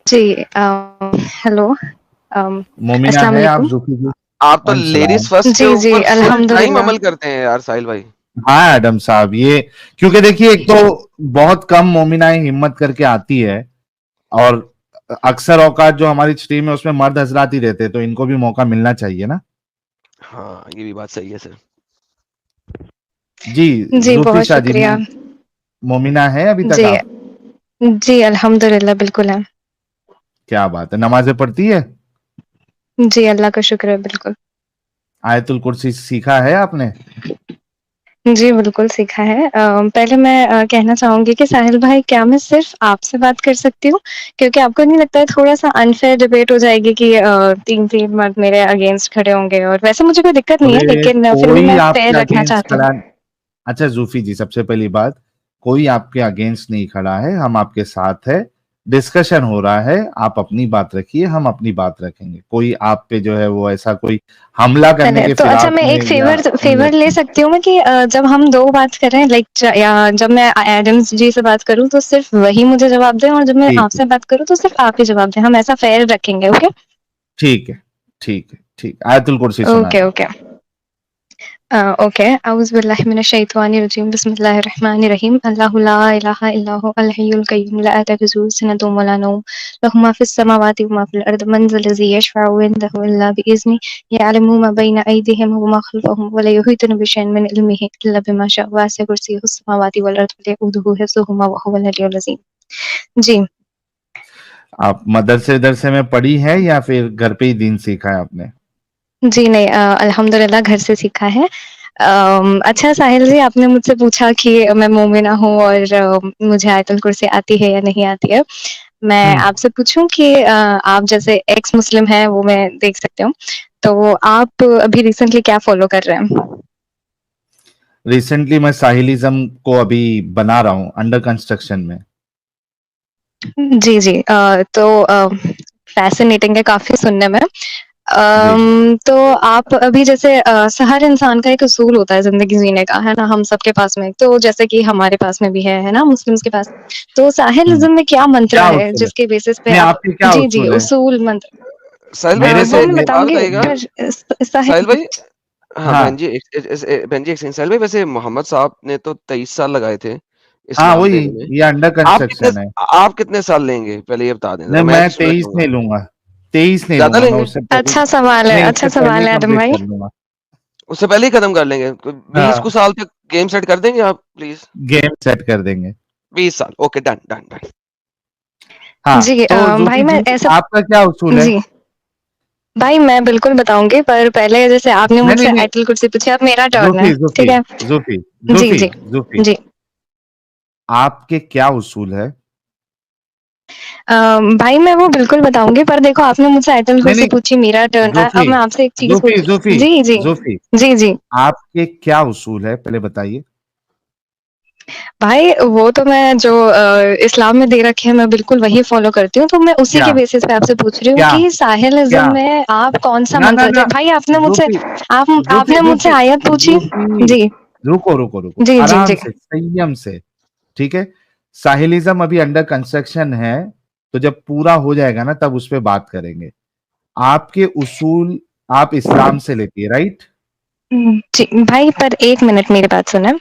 जी hello Momina अस्सलाम है आप वालेकुम। जूफी जी? आप तो वालेकुम लेडीज सलाम। फर्स्ट के जी, जी, ऊपर फुल टाइम अल्हम्दुलिल्लाह। अमल करते हैं यार साहिल भाई। हाँ एडम साहब, ये क्योंकि देखिए एक तो बहुत कम मोमिनाएं हिम्मत करके आती है, और अक्सर औकात जो हमारी स्ट्रीम है उसमें मर्द हजरात ही रहते हैं, तो इनको भी मौका मिलना चाहिए ना। हाँ, ये भी बात सही है सर। जी। जी, जूफी बहुत शाह जी, शुक्रिया। मोमिना है अभी तक जी, आप? जी, अल्हम्दुलिल्लाह बिल्कुल है। क्या बात है, नमाजें पढ़ती है? जी, अल्लाह का शुक्र है, बिल्कुल। आयतुल कुर्सी सीखा है आपने? जी, बिल्कुल सीखा है। पहले मैं कहना चाहूँगी कि साहिल भाई, क्या मैं सिर्फ़ आपसे बात कर सकती हूँ? क्योंकि आपको नहीं लगता है थोड़ा-सा अनफ़ेयर डिबेट हो जाएगी कि 3-3 मर्द मेरे अगेंस्ट खड़े होंगे, और वैसे मुझे कोई दिक्कत नहीं है, अरे लेकिन फिर भी कोई मैं फ़ेयर आपके रखना अगेंस्ट चाहती हूँ। खड़ा। अच्छा जूफी जी, सबसे पहली बात, कोई आपके अगेंस्ट नहीं खड़ा है, हम आपके साथ है। डिस्कशन हो रहा है, आप अपनी बात रखिए, हम अपनी बात रखेंगे। कोई आप पे जो है वो ऐसा कोई हमला करने चलिए, के तो अच्छा, फिराक मैं में एक या फ़ेवर नियत ले में। सकती हूँ मैं कि जब हम 2 बात कर रहे हैं, लाइक या जब मैं एडम्स जी से बात करूँ तो सिर्फ़ वही मुझे जवाब दें, और जब मैं ठीक है, आपसे बात करूँ तो सिर्फ़ आप ही जवाब दें। हम ऐसा फ़ेयर रखेंगे, ओके? ठीक है, ठीक है, ठीक। आयतुल कुर्सी सुना ओके, दें। ओके। ओके। अऊज़ु बिल्लाहि मिनश शैतानिर रजीम, बिस्मिल्लाहिर रहमानिर रहीम। अल्लाहु ला इलाहा इल्ला हु अल हय्युल क़य्यूम ला तअख़ुज़ुहु सिनतुन व ला नौम, लहु मा फ़िस समावाति व मा फ़िल अर्द, मन ज़ल्लज़ी यशफ़अु इंदहु इल्ला बिइज़्निहि, यअलमु मा बैना अयदीहिम व मा ख़ल्फ़हुम व ला युहीतुना बिशैइन मिन इल्मिहि इल्ला बिमा शाअ, वसिअ कुर्सियुहुस समावाति वल अर्द व ला यऊदुहु हिफ़्ज़ुहुमा व हुवल अलिय्युल अज़ीम। जी। आप मदरसे में पढ़ी है या फिर घर पे ही दीन सीखा है आपने? जी, नहीं, अल्हम्दुलिल्लाह घर से सीखा है। अच्छा साहिल जी, आपने मुझसे पूछा कि मैं मोमिना हूँ और मुझे आयतुल कुर्सी आती है या नहीं आती है। मैं हम्म। आपसे पूछूँ कि आप जैसे एक्स मुस्लिम हैं, वो मैं देख सकती हूँ। तो आप अभी रिसेंटली क्या फ़ॉलो कर रहे हैं? रिसेंटली मैं साहिलिज्म को अभी बना रहा हूँ, अंडर कंस्ट्रक्शन में। जी, जी। तो फ़ैसिनेटिंग है काफ़ी सुनने में। जी। तो आप अभी जैसे हर इंसान का एक उसूल होता है ज़िंदगी जीने का, है ना? हम सबके पास में। तो जैसे कि हमारे पास में भी है ना? मुस्लिम्स के पास। तो साहिलिज़्म में क्या मंत्र क्या है उसूल है? जिसके बेसिस पे नहीं, आप। आपके क्या जी, जी, उसूल है? उसूल मंत्र। साहिल भाई मेरे वो वैसे तो मैं एक बात बताऊँगी, बताइएगा। पर साहिल। साहिल भाई, हाँ हाँ, बहन जी, बहन जी एक सेकंड। साहिल भाई, वैसे मोहम्मद साहब ने तो 23 साल लगाए थे हाँ, इस्लाम वही, देने में। ये अंडर आप कितने कंस्ट्रक्शन है। आप कितने साल लेंगे? पहले ये बता दें नहीं, ज़रा, मैं मैं भी सुनना 23 चाहूँगा। नहीं लूँगा, 23 नहीं ज़्यादा लूँगा, मैं लेंगे? उससे पहले। अच्छा सवाल है, नहीं, अच्छा उससे पहले सवाल ही है आदम कंप्लीट भाई। कर लूँगा। उससे पहले ही खत्म कर लेंगे? तो 20 हाँ, कुछ साल तक गेम सेट कर देंगे आप प्लीज़? गेम सेट कर देंगे। 20 साल, ओके, डन, डन, डन। हाँ, जी, तो भाई ज़ूफ़ी मैं जी, ऐसा। आपका क्या उसूल है? जी। भाई मैं बिल्कुल बताऊँगी, पर पहले जैसे आपने नहीं, नहीं, मुझसे नहीं, आयतुल कुर्सी पूछी, अब मेरा टर्न है, ज़ूफ़ी, ठीक ज़ूफ़ी, है? ज़ूफ़ी, जी, ज़ूफ़ी, जी। ज़ूफ़ी, जी। आपके क्या उसूल है? भाई मैं वो बिल्कुल बताऊँगी, पर देखो आपने मुझसे आयतुल नहीं, कुर्सी नहीं, पूछी, मेरा टर्न अब ज़ूफ़ी, मैं आपसे एक चीज़ ज़ूफ़ी, पूछ। ज़ूफ़ी, जी, जी। ज़ूफ़ी, जी, जी। आपके क्या उसूल है? पहले बताइए। भाई वो तो मैं जो इस्लाम में दे रखे हैं, मैं बिल्कुल वही फ़ॉलो करती हूँ, तो मैं उसी क्या? के बेसिस पे आपसे पूछ रही हूँ क्या? कि साहिलिज़्म क्या? में आप कौन-सा ना, ना, मंत्र, ज ना, भाई आपने मुझसे ज़ूफ़ी, आप ज़ूफ़ी, आपने मुझसे ज़ूफ़ी, आयत पूछी। ज़ूफ़ी, जी। रुको, रुको, रुको, जी, जी, आराम जी। से, संयम से, ठीक है? साहिलिज़्म अभी अंडर कंस्ट्रक्शन है, तो जब पूरा हो जाएगा ना, तब उस पे बात करेंगे। आपके उसूल आप इस्लाम से लेती है, राइट? जी, भाई पर 1 मिनट मेरी बात सुनें।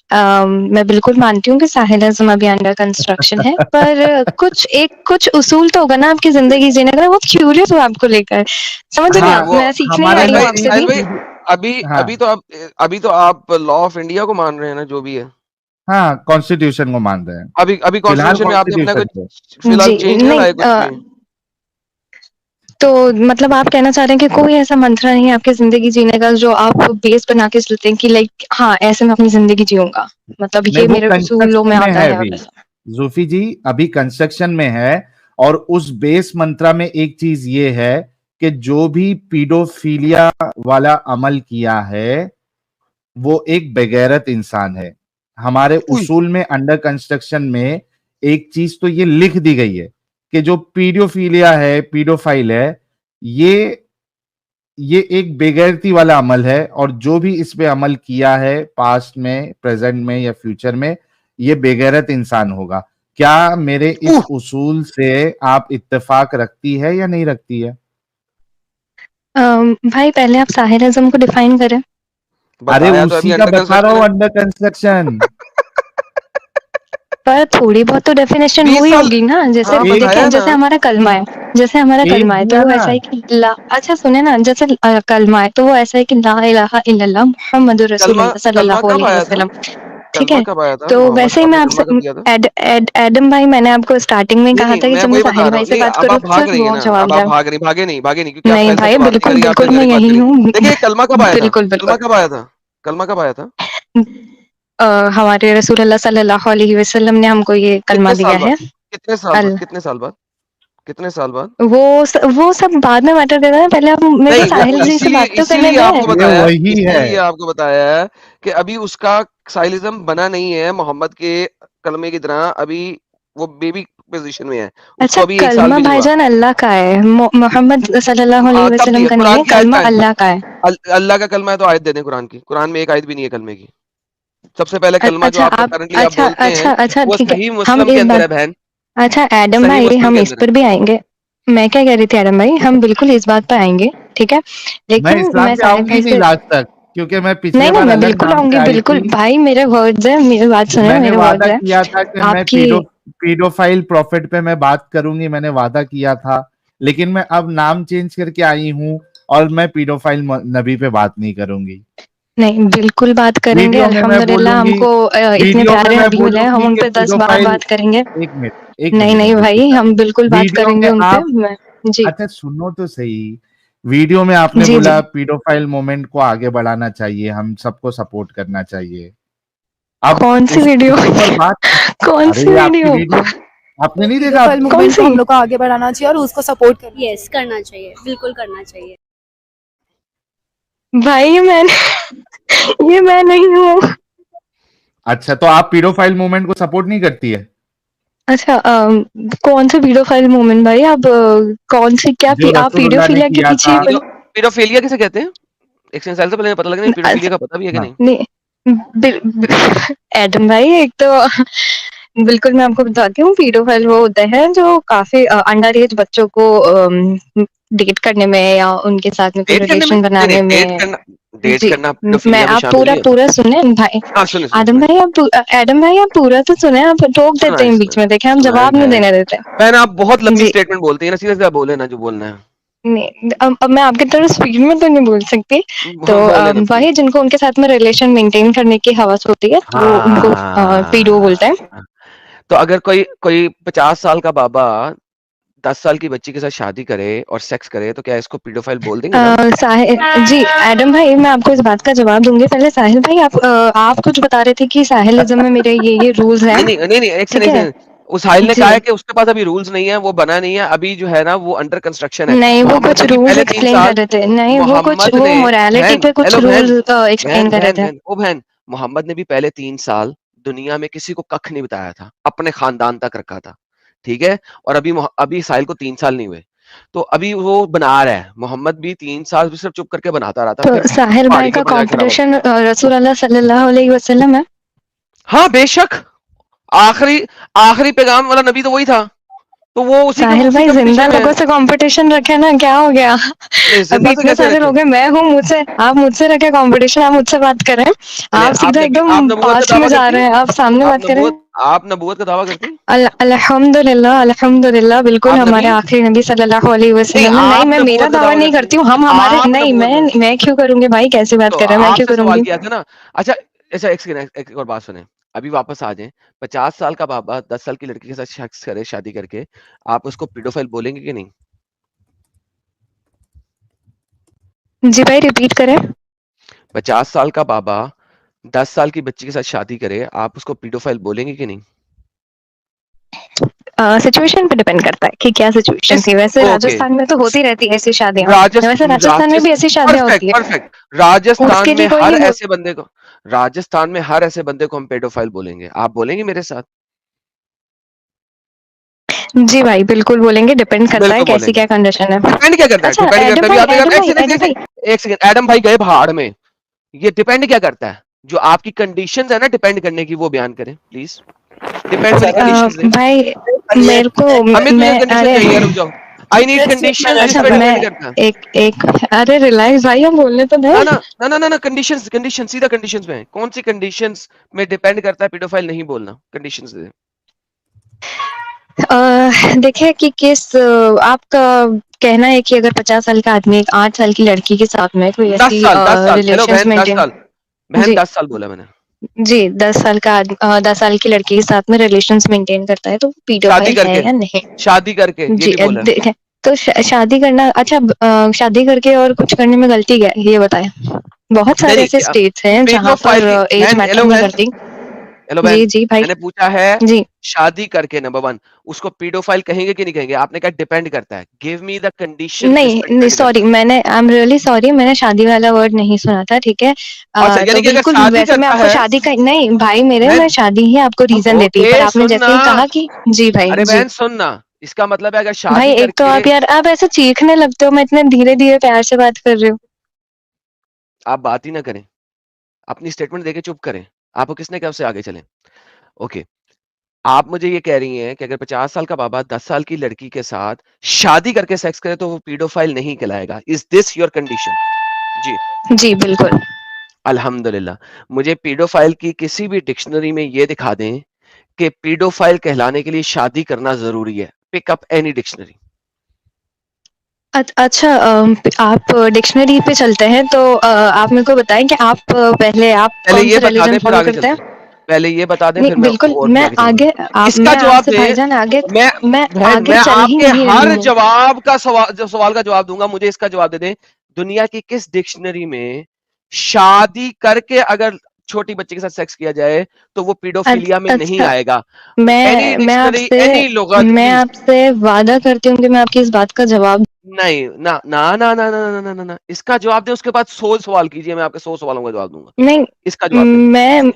मैं बिल्कुल मानती हूँ कि साहिलिज़्म अभी अंडर कंस्ट्रक्शन है, पर कुछ उसूल तो होगा ना आपकी ज़िंदगी जीने का। मैं बहुत क्यूरियस हूँ आपको लेकर। समझ रही हैं हाँ, आप? वो मैं सीखने ही हमारे आई हूँ नबी आपसे भी। पीढ़ी। अभी हाँ, अभी तो आप अभी तो आप लॉ ऑफ इंडिया को मान रहे हैं ना, जो भी है। हाँ, कॉन्स्टिट्यूशन को मान रहे हैं। अभी अभी फिलहाल कॉन्स्टिट्यूशन में आपने अपना कॉन्स्टिट्यूशन को। कुछ फिलहाल जी, चेंज नहीं नहीं, लाया कुछ भी? तो मतलब आप कहना चाह रहे हैं कि कोई ऐसा मंत्र नहीं है आपकी ज़िंदगी जीने का जो आप बेस बना के चलते हैं कि लाइक हाँ, ऐसे मैं अपनी ज़िंदगी जीऊँगा। मतलब नहीं, ये वो मेरे उसूलों कंस्ट्रक्शन में में आता है है, और अभी। ऐसा। ज़ूफ़ी जी, अभी कंस्ट्रक्शन में है, और उस बेस मंत्रा में एक चीज़ ये है कि जो भी पीडोफिलिया वाला अमल किया है, वो एक बेगैरत इंसान है। हमारे उई, उसूल में अंडर कंस्ट्रक्शन में एक चीज़ तो ये लिख दी गई है कि जो पीडोफिलिया है, पीडोफाइल है, ये ये एक बेगैरती वाला अमल है, और जो भी इस पे अमल किया है पास्ट में, प्रेजेंट में या फ्यूचर में, ये बेगैरत इंसान होगा। क्या मेरे इस उसूल से आप इत्तेफाक रखती है या नहीं रखती है? भाई पहले आप साहिर आजम को डिफाइन करें। अरे बताया तो अभी उसी का अंडर बता रहा कंस्ट्रक्शन हूँ, है। Under construction. पर थोड़ी बहुत तो डेफिनेशन 20 हुई साल होगी ना, जैसे हाँ, एक बताया देखें, ना। जैसे हमारा कलमा है, जैसे हमारा एक कलमा है तो दिया वो ना। ऐसा है कि ला, अच्छा सुने ना, जैसे कलमा है तो वो ऐसा है कि ला इलाहा इल्लल्लाह मुहम्मदुर कलमा रसूलुल्लाह कलमा सल्लल्लाहु कब अलैहि आया था? वसल्लम। ठीक कलमा है, कब आया था? तो मोहम्मद वैसे ही साहब मैं ने आपसे कलमा कब दिया था? एडम भाई, मैंने आपको स्टार्टिंग में कहा नहीं, था कि मैं जब मैं वही बता साहिल रहा भाई हूँ। से नहीं, बात अब करूँ आप तो भाग फिर रही हैं वो ना, जवाब अब आप दें। भागे नहीं क्योंकि आप नहीं सही सच भाई, से बात नहीं बिल्कुल करेंगे, आप बिल्कुल सिर्फ मैं डायरेक्ट बात यही करेंगे। हूँ। देखिए कलमा कब आया था? बिल्कुल कलमा बिल्कुल। कब आया था? कलमा कब आया था? हमारे रसूलुल्लाह सल्लल्लाहु अलैहि वसल्लम ने हमको ये कलमा कितने दिया साल बाद? है। कितने साल बाद? अल कितने साल बाद? कितने साल बाद? वो सब बाद में मैटर करता है, पहले आप मेरे को नहीं, वो साहिल जी से इसीलिए बात तो करने इसीलिए आपको दें। ये बताया वही है। इसीलिए आपको बताया है कि अभी उसका साइलिज्म बना नहीं है मोहम्मद के कलमे की तरह। अभी वो बेबी पोजीशन में है, उसको अच्छा, अभी 1 साल कलमा भी नहीं हुआ। भाईजान अल्लाह का है, मोहम्मद सल्लल्लाहु अलैहि तब भी वसल्लम है, का नहीं कुरान है, की आयत कलमा का है। अल्लाह का है। अल्लाह का कलमा है तो आयत दे दें कुरान की। कुरान में एक आयत भी नहीं है कलमे की। सबसे पहले कलमा जो अच्छा आप आप, करंटली आप अच्छा बोलते हैं अच्छा अच्छा वो ठीक है, सही हम मुस्लिम के इस अंदर है बात, बहन, अच्छा एडम सही भाई मुस्लिम हम के इस अंदर है। पर भी आएंगे। मैं क्या कह रही थी एडम भाई, हम बिल्कुल इस बात पर आएंगे, ठीक है, मैं लेकिन इस्लाम मैं पे साहिल आऊंगी भाई नहीं से, लास्ट तक, क्योंकि मैं नहीं पिछले नहीं बार मैं अलग बिल्कुल नाम से आऊंगी, आई बिल्कुल थी। भाई, मेरे वर्ड्स है, मेरी बात सुने, मैंने मेरे वर्ड्स वादा है किया था कि मैं आपकी। पीडोफाइल प्रॉफिट पे मैं बात करूंगी, मैंने वादा किया था। लेकिन मैं अब नाम चेंज करके आई हूँ और मैं पीडोफाइल नबी पे बात नहीं करूंगी। नहीं बिल्कुल बात करेंगे, वीडियो में मैं अल्हम्दुलिल्लाह बोलूंगी, हमको इतने वीडियो में प्यारे मैं नबी मिले हैं, हम बोलूंगी उन कि पे 10 बार पीडोफाइल, बात करेंगे। एक नहीं मिनट नहीं रुकिए भाई, ना। हम बिल्कुल बात वीडियो करेंगे में उन पे। आप, मैं, जी अच्छा सुनो तो सही। वीडियो में आपने जी जी। बोला पीडोफाइल मूवमेंट को आगे बढ़ाना चाहिए, हम सबको सपोर्ट करना चाहिए। अब कौन सी वीडियो? उसके ऊपर बात, कौन अरे सी ये आपकी वीडियो? वीडियो आपने नहीं देखा? पीडोफाइल कौन मूवमेंट को सी? हम लोग को आगे बढ़ाना चाहिए और उसको सपोर्ट करना। यस करना चाहिए, बिल्कुल करना चाहिए। भाई ये मैं नहीं हूँ। अच्छा, तो आप पीडोफाइल मूवमेंट को सपोर्ट नहीं करती है? अच्छा, कौन सा पीडोफाइल मोमेंट भाई, आप कौन सी, क्या जो आप रसूलुल्लाह ने पीडोफिलिया के किया पीछे था। पीडोफिलिया किसे कहते हैं? एक सेकंड से पहले पता लगना है पीडोफिलिया अच्छा, का पता भी है कि हाँ, नहीं? नहीं, एडम भाई, एक तो बिल्कुल मैं आपको बताती हूँ, पीडोफाइल वो होते हैं जो काफी अंडर एज बच्चों को डेट करने में या उनके साथ में कोई डेट करने में? रिलेशन नहीं, बनाने में। डेट जी, करना मैं, पीडोफिलिया में आप शामिल पूरा नहीं होता। पूरा सुने भाई। हाँ, सुने, एडम सुने। भाई आप एडम भाई आप पूरा तो सुने, आप टोक देते हैं बीच में, देखे हम सुना जवाब नहीं है। देने देते। बहन आप बहुत लंबी जी, स्टेटमेंट बोलती है ना, सीधे-सीधे बोले ना जो बोलना है। नहीं, अब मैं आपकी तरह स्पीड में तो नहीं बोल सकती। तो बोले ना प्लीज़। वही जिनको उनके साथ में रिलेशन मेंटेन करने की हवस होती है, तो उनको पीडो बोलते हैं। हाँ। तो अगर कोई कोई 50 साल का बाबा 10 साल की बच्ची के साथ शादी करे और सेक्स करे तो क्या इसको पीडोफाइल बोल देंगे ना? साहिल जी, एडम भाई मैं आपको इस बात का जवाब दूंगी। पहले साहिल भाई, आप कुछ बता रहे थे कि साहिलिज्म में मेरे ये रूल्स हैं, नहीं, एक ठीक सेकंड, एक है? सेकंड। उस साहिल ने कहा जी, है कि उसके पास अभी रूल्स नहीं है, वो बना नहीं है, अभी जो है ना वो अंडर कंस्ट्रक्शन है। नहीं वो मोहम्मद कुछ नबी रूल्स पहले 3 एक्सप्लेन कर साल रहे थे, नहीं मोहम्मद वो ने मोरालिटी बहन, पे कुछ हेलो बहन, रूल्स एक्सप्लेन कर रहे थे। बहन, मोहम्मद ने भी पहले 3 साल दुनिया में किसी को कख नहीं बताया था, अपने खानदान तक रखा था, ठीक है? और अभी साहिल को 3 साल नहीं हुए, तो अभी वो बना रहा है। मोहम्मद भी 3 साल भी सिर्फ चुप करके बनाता रहा था, तो फिर साहिल पहाड़ी भाई के का ऊपर जाके खड़ा हुआ। कंपटीशन रसूल अल्लाह सल्लल्लाहु अलैहि वसल्लम है। हाँ, बेशक, आखिरी आखिरी पैगाम वाला नबी तो वही था, तो वो साहिल उसी भाई जिंदा कंपटीशन में है। लोगों से कंपटीशन रखे ना, क्या हो गया? नहीं, अभी जिंदा से इतने कैसे सारे रखे? लोग हैं, मैं हूँ, मुझसे आप मुझसे रखे कंपटीशन, आप मुझसे बात करें। चलिए, आप सीधा आप एकदम नबूवत का पास्ट में दावा जा करती रहे हैं? हैं, आप सामने बात करें। आप नबूवत का दावा करती हैं? अल्हम्दुलिल्लाह, अल्हम्दुलिल्लाह, बिल्कुल आप नबी हमारे हैं? आखिरी नबी सल्लल्लाहु अलैहि नहीं, वसल्लम है। नहीं, आप मैं मेरा नबूवत का दावा दावा नहीं करती हैं? करती हूँ, हम हमारे, आप नहीं नबूवत का मैं क्यों करूंगी भाई, कैसी बात तो कर रहे हैं, मैं क्यों आपसे सवाल करूंगी? किया था ना। अच्छा, एक सेकंड, एक और बात सुने। अभी वापस आ जाएँ। 50 साल का बाबा 10 साल की लड़की के साथ सेक्स करे शादी करके, आप उसको पीडोफाइल बोलेंगे कि नहीं? जी भाई रिपीट करें। 50 साल का बाबा 10 साल की बच्ची के साथ शादी करे, आप उसको पीडोफाइल बोलेंगे कि नहीं? सिचुएशन पे डिपेंड करता है कि क्या सिचुएशन किस थी। वैसे ओके। राजस्थान में तो होती रहती है ऐसी शादियां, वैसे राजस्थान में भी ऐसी शादियां परफेक्ट, होती है, परफेक्ट। राजस्थान उसके में लिए कोई हर नहीं बोल। ऐसे बंदे को राजस्थान में हर ऐसे बंदे को हम पेडोफाइल बोलेंगे। आप बोलेंगे मेरे साथ? जी भाई बिल्कुल बोलेंगे, डिपेंड करता है बिल्कुल कैसी बोलेंगे। क्या कंडीशन है। डिपेंड क्या करता है? अच्छा डिपेंड करता है, अभी आपने कहा एक सेकंड, एडम भाई, एक सेकंड, एडम भाई गए पहाड़ में। ये डिपेंड क्या करता है? जो आपकी कंडीशंस है ना डिपेंड करने की, वो बयान करें प्लीज। डिपेंड सारे कंडीशंस दे। भाई मेरे को हमें तुझे मैं कंडीशन अरे चाहिए, रुक जाओ। आई नीड कंडीशंस, इस अच्छा पे मैं डिपेंड करता है। एक अरे रिलैक्स भाई, हम बोलने तो दे। ना ना ना ना ना ना कंडीशंस, कंडीशन सीधा कंडीशंस में, कौन सी कंडीशंस में डिपेंड करता है पेडोफाइल नहीं बोलना, कंडीशंस दे। देखिए कि आपका कहना है कि अगर 50 साल का आदमी एक 8 साल की लड़की के साथ में कोई 10 ऐसी साल 10 साल, हेलो रिलेशंस बहन 10 मेंटेन। साल, बहन जी 10 साल बोला मैंने। जी 10 साल की लड़की के साथ में रिलेशंस मेंटेन करता है तो वो शादी पीडोफाइल है करके, या नहीं? शादी करके ये जी भी बोला है। देखें तो शादी करना अच्छा, शादी करके और कुछ करने में गलती क्या है ये बताएं। बहुत नहीं सारे नहीं ऐसे स्टेट्स हैं जहाँ पेडोफाइल पर की एज बहन, मैटर हेलो नहीं बहन, करती। हेलो बहन, जी जी भाई। मैंने पूछा है जी शादी करके, नंबर 1 उसको पेडोफाइल कहेंगे कि नहीं कहेंगे, आपने कहा डिपेंड करता है, गिव मी द कंडीशन जिस नहीं पे नहीं डिपेंड सॉरी, करता है। मैंने आई एम रियली सॉरी, मैंने शादी वाला वर्ड नहीं सुना था, ठीक है। अच्छा तो यानी कि अगर बिल्कुल शादी वैसे मैं करता आपको है, शादी का नहीं भाई मेरे, बहन मैं शादी ही आपको रीजन देती, ओके पर आपने सुन जैसे ना, ही कहा कि जी भाई अरे जी। बहन सुन ना, इसका मतलब है अगर भाई शादी एक तो करके, आप यार आप ऐसे चीखने लगते हो, मैं इतने धीरे धीरे प्यार से बात कर रही हूँ। आप बात ही ना करें, अपनी स्टेटमेंट देके चुप करें, आपको किसने कहा उससे आगे चलें। ओके, आप मुझे ये कह रही हैं कि अगर 50 साल का बाबा 10 साल की लड़की के साथ शादी करके सेक्स करे तो वो पीडोफाइल नहीं कहलाएगा, इज दिस योर कंडीशन? जी, जी बिल्कुल। अल्हम्दुलिल्लाह। मुझे पीडोफाइल की किसी भी डिक्शनरी में ये दिखा दें कि पीडोफाइल कहलाने के लिए शादी करना जरूरी है, पिक अप एनी डिक्शनरी। अच्छा आप डिक्शनरी पे चलते हैं तो आप मेरे को बताएं कि आप पहले आप पहले कौन ये सा बता रिलीजन दें फिर फॉलो आगे करते चलते हैं? हैं, पहले ये बता दें नहीं फिर मैं बिल्कुल, और भी मैं आगे चलूंगा। आगे आप इसका मैं जवाब आपसे दे, भाईजान आगे, मैं मैं बहन आगे मैं चल ही आपके नहीं रही हर हूँ। जवाब का सवाल का जवाब दूंगा, मुझे इसका जवाब दे दें, दुनिया की किस डिक्शनरी में शादी करके अगर छोटी बच्ची के साथ सेक्स किया जाए तो वो पीडोफिलिया में नहीं अच्छा आएगा? एनी मैं डिक्शनरी, आपसे एनी लुगत मैं प्लीज। आपसे वादा करती हूँ कि मैं आपकी इस बात का जवाब। नहीं ना ना ना ना ना ना ना ना ना, इसका जवाब दे, उसके बाद 100 सवाल कीजिए, मैं आपके 100 सवालों का जवाब दूंगा। नहीं इसका जवाब दे। मैं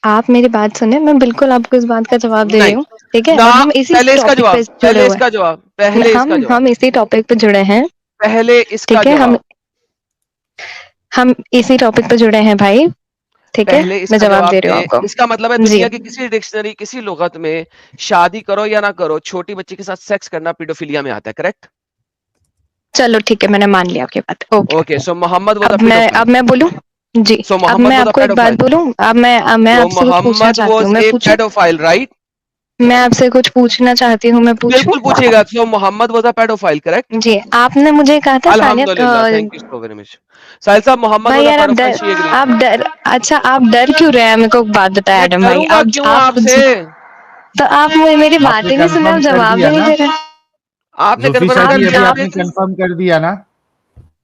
आप मेरी बात सुने, मैं बिल्कुल आपको इस बात का जवाब दे रही नहीं हूँ, ठीक है, ना, और हम इसी पहले इसका टॉपिक जवाब, पे जुड़े पहले हुए इसका जवाब, हैं। पहले इसका जवाब, हम इसी टॉपिक पे जुड़े हैं, पहले इसका ठीक है। जवाब, हम इसी टॉपिक पे जुड़े हैं भाई, ठीक है। पहले मैं इसका जवाब जवाब दे रही दे। हूँ आपको। इसका मतलब है जी दुनिया की किसी डिक्शनरी, किसी लुगत में शादी करो या ना करो, छोटी बच्ची के साथ सेक्स करना पीडोफिलिया में आता है, करेक्ट? चलो ठीक है, मैंने मान लिया आपकी बात, okay. Okay, so Mohammad was a अब पेडोफाइल, मैं बोलूं? जी। सो अब मोहम्मद मैं वाज अ आपको एक बात पेडोफाइल, बोलूं, अब मैं सो आपसे कुछ पूछना मोहम्मद चाहती हूँ, वाज मैं ए पूछूं? Paedophile, right? मैं आपसे कुछ पूछना चाहती हूँ, मैं पूछूं? बिल्कुल पूछिएगा, so Mohammad was a paedophile, correct? जी आपने मुझे कहा था सानिया अल्हम्दुलिल्लाह, thank you so very much. Sahil साहब, मोहम्मद भाई वाज अ यार पेडोफाइल, शी एग्रीड। आप डर, अच्छा आप डर क्यों रहे हैं? मेरे को एक बात बताया मैं एडम भाई, डरूंगा क्यों आप आपसे? तो आप मेरी बात आपने ही नहीं सुने, आप कंफर्म कर जवाब दिया भी नहीं ना, दे रहे। आपने जूफी कन्फर्म कर साहब, आप ये दिया अभी ना, आप आपने देख ली। कंफर्म कर दिया ना,